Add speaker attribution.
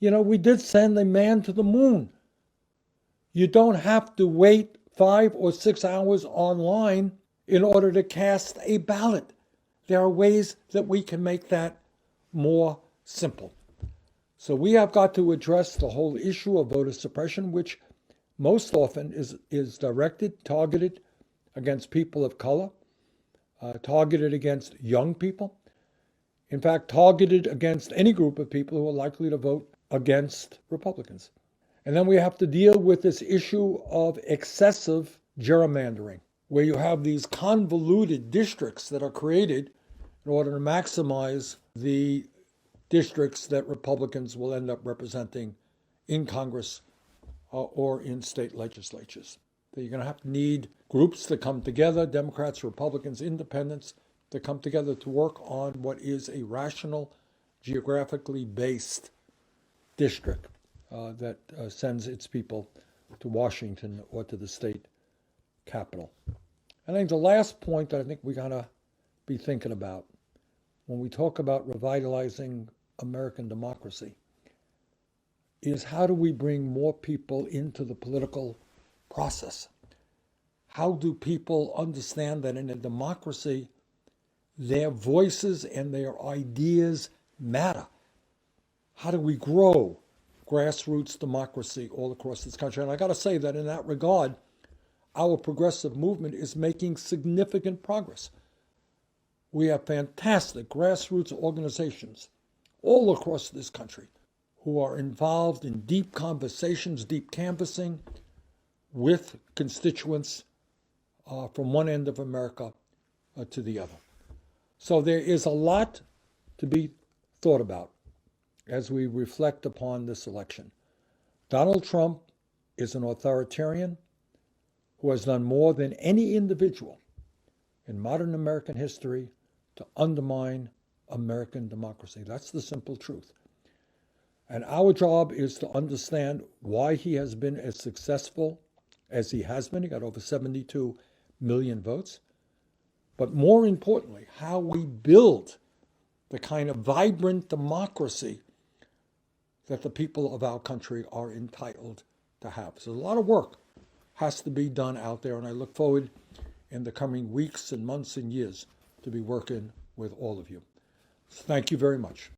Speaker 1: We did send a man to the moon. You don't have to wait 5 or 6 hours online in order to cast a ballot. There are ways that we can make that more simple. So we have got to address the whole issue of voter suppression, which most often is directed, targeted against people of color, targeted against young people. In fact, targeted against any group of people who are likely to vote against Republicans. And then we have to deal with this issue of excessive gerrymandering, where you have these convoluted districts that are created in order to maximize the districts that Republicans will end up representing in Congress or in state legislatures. That you're going to have to need groups that come together, Democrats, Republicans, independents, that come together to work on what is a rational, geographically based district that sends its people to Washington or to the state capital. And I think the last point that I think we gotta be thinking about when we talk about revitalizing American democracy is how do we bring more people into the political process? How do people understand that in a democracy, their voices and their ideas matter? How do we grow grassroots democracy all across this country? And I got to say that in that regard, our progressive movement is making significant progress. We have fantastic grassroots organizations all across this country who are involved in deep conversations, deep canvassing with constituents from one end of America to the other. So there is a lot to be thought about as we reflect upon this election. Donald Trump is an authoritarian who has done more than any individual in modern American history to undermine American democracy. That's the simple truth. And our job is to understand why he has been as successful as he has been. He got over 72 million votes. But more importantly, how we build the kind of vibrant democracy that the people of our country are entitled to have. So a lot of work has to be done out there, and I look forward in the coming weeks and months and years to be working with all of you. So thank you very much.